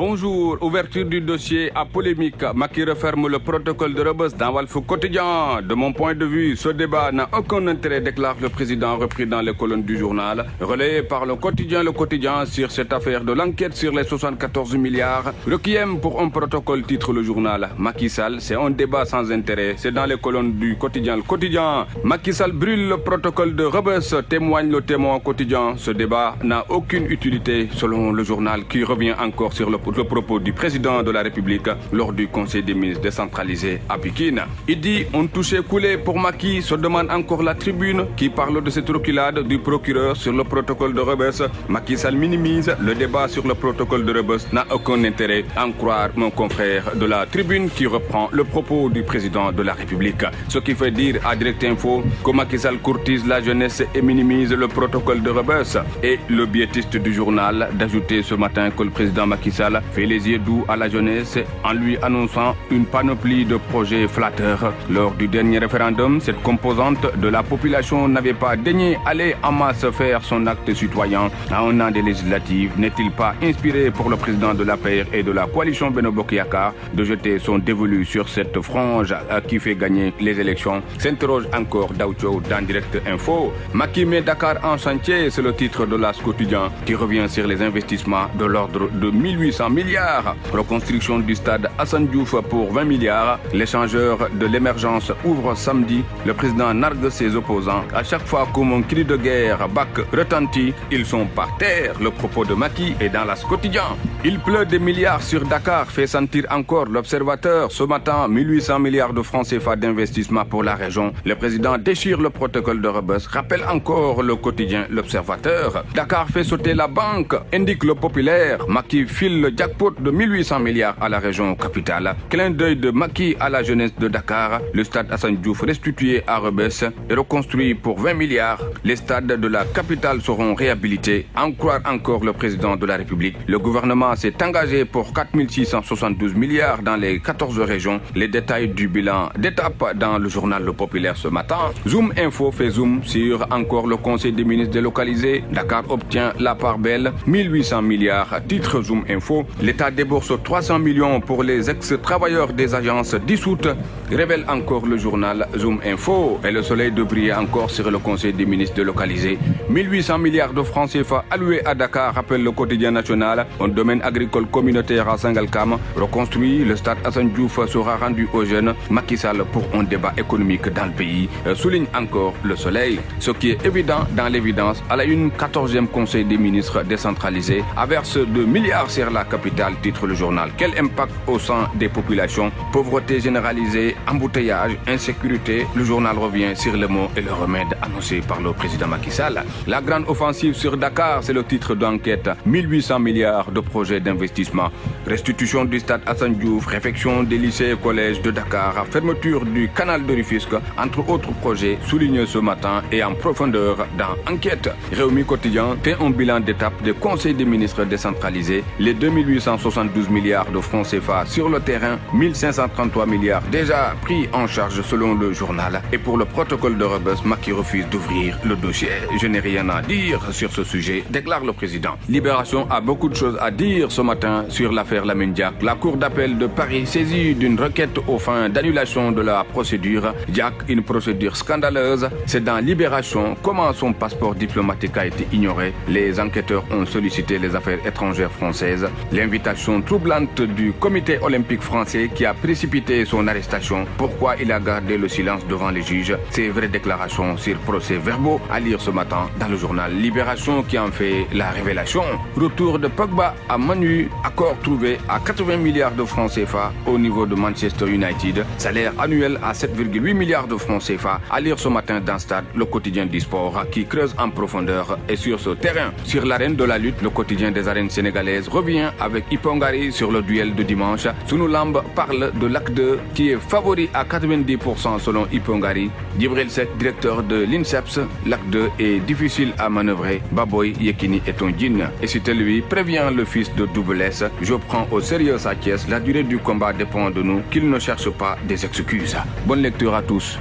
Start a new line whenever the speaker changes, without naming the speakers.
Bonjour, ouverture du dossier à polémique. Macky referme le protocole de Rebeuss dans Walf Quotidien. De mon point de vue, ce débat n'a aucun intérêt, déclare le président, repris dans les colonnes du journal. Relayé par le quotidien sur cette affaire de l'enquête sur les 74 milliards. Requiem pour un protocole, titre le journal. Macky Sall, c'est un débat sans intérêt. C'est dans les colonnes du quotidien. Le quotidien. Macky Sall brûle le protocole de Rebeuss, témoigne le Témoin quotidien. Ce débat n'a aucune utilité, selon le journal, qui revient encore sur le propos du président de la République lors du Conseil des ministres décentralisé à Pékin. Il dit on touché coulé pour Macky, se demande encore la tribune qui parle de cette reculade du procureur sur le protocole de Rebeuss. Macky Sall minimise le débat sur le protocole de Rebeuss, n'a aucun intérêt à en croire mon confrère de la tribune qui reprend le propos du président de la République. Ce qui fait dire à Direct Info que Macky Sall courtise la jeunesse et minimise le protocole de Rebeuss. Et le biétiste du journal d'ajouter ce matin que le président Macky Sall fait les yeux doux à la jeunesse en lui annonçant une panoplie de projets flatteurs. Lors du dernier référendum, cette composante de la population n'avait pas daigné aller en masse faire son acte citoyen. À un an des législatives, n'est-il pas inspiré pour le président de l'APR et de la coalition Benno Bokk Yakaar de jeter son dévolu sur cette frange qui fait gagner les élections? S'interroge encore Daoucho dans Direct Info. Macky met Dakar en chantier, c'est le titre de l'As quotidien qui revient sur les investissements de l'ordre de 1800 milliards. Reconstruction du stade Assane Diouf pour 20 milliards. L'échangeur de l'émergence ouvre samedi. Le président nargue ses opposants. À chaque fois que mon cri de guerre bac retentit, ils sont par terre. Le propos de Macky est dans l'As quotidien. Il pleut des milliards sur Dakar, fait sentir encore l'Observateur. Ce matin, 1800 milliards de francs CFA d'investissement pour la région. Le président déchire le protocole de Rebeuss, rappelle encore le quotidien l'Observateur. Dakar fait sauter la banque, indique le populaire. Macky file le jackpot de 1800 milliards à la région capitale. Clin d'œil de Macky à la jeunesse de Dakar. Le stade Assane Diouf restitué à Rebeuss et reconstruit pour 20 milliards. Les stades de la capitale seront réhabilités. En croire encore le président de la République. Le gouvernement s'est engagé pour 4672 milliards dans les 14 régions. Les détails du bilan d'étape dans le journal Le Populaire ce matin. Zoom Info fait zoom sur encore le Conseil des ministres délocalisé. Dakar obtient la part belle, 1800 milliards. Titre Zoom Info. L'État débourse 300 millions pour les ex-travailleurs des agences dissoutes, révèle encore le journal Zoom Info. Et le soleil de briller encore sur le Conseil des ministres délocalisé. 1800 milliards de francs CFA alloués à Dakar, rappelle le quotidien national. Un domaine agricole communautaire à Sangalkam reconstruit. Le stade Assane Diouf sera rendu aux jeunes. Macky Sall pour un débat économique dans le pays, souligne encore le soleil. Ce qui est évident dans l'évidence, à la une 14e Conseil des ministres décentralisé averse 2 milliards sur la capitale, titre le journal. Quel impact au sein des populations? Pauvreté généralisée, embouteillage, insécurité. Le journal revient sur les mots et le remède annoncé par le président Macky Sall. La grande offensive sur Dakar, c'est le titre d'enquête. 1800 milliards de projets d'investissement. Restitution du stade Assane Diouf, réfection des lycées et collèges de Dakar, fermeture du canal de Rufisque, entre autres projets, soulignés ce matin et en profondeur dans Enquête. Réumi Quotidien fait un bilan d'étape des conseils des ministres décentralisés. Les 2872 milliards de francs CFA sur le terrain, 1533 milliards déjà pris en charge selon le journal. Et pour le protocole de Rebeuss, Macky refuse d'ouvrir le dossier. Je n'ai rien à dire sur ce sujet, déclare le président. Libération a beaucoup de choses à dire ce matin sur l'affaire Lamine Diack. La Cour d'appel de Paris saisie d'une requête aux fins d'annulation de la procédure. Diack, une procédure scandaleuse. C'est dans Libération comment son passeport diplomatique a été ignoré. Les enquêteurs ont sollicité les affaires étrangères françaises. L'invitation troublante du comité olympique français qui a précipité son arrestation. Pourquoi il a gardé le silence devant les juges? Ces vraies déclarations sur procès-verbaux à lire ce matin dans le journal Libération qui en fait la révélation. Retour de Pogba à Manu, accord trouvé à 80 milliards de francs CFA au niveau de Manchester United. Salaire annuel à 7,8 milliards de francs CFA. À lire ce matin dans Stade, le quotidien du sport qui creuse en profondeur et sur ce terrain. Sur l'arène de la lutte, le quotidien des arènes sénégalaises revient avec Ipongari sur le duel de dimanche. Sunulamb parle de Lac 2 qui est favori à 90% selon Ipongari. Djibril Seck, directeur de l'INSEPS, Lac 2 est difficile à manœuvrer. Baboy Yekini est un djinn. Et c'était lui, prévient le fils de Double S. Je prends au sérieux sa caisse. La durée du combat dépend de nous. Qu'il ne cherche pas des excuses. Bonne lecture à tous.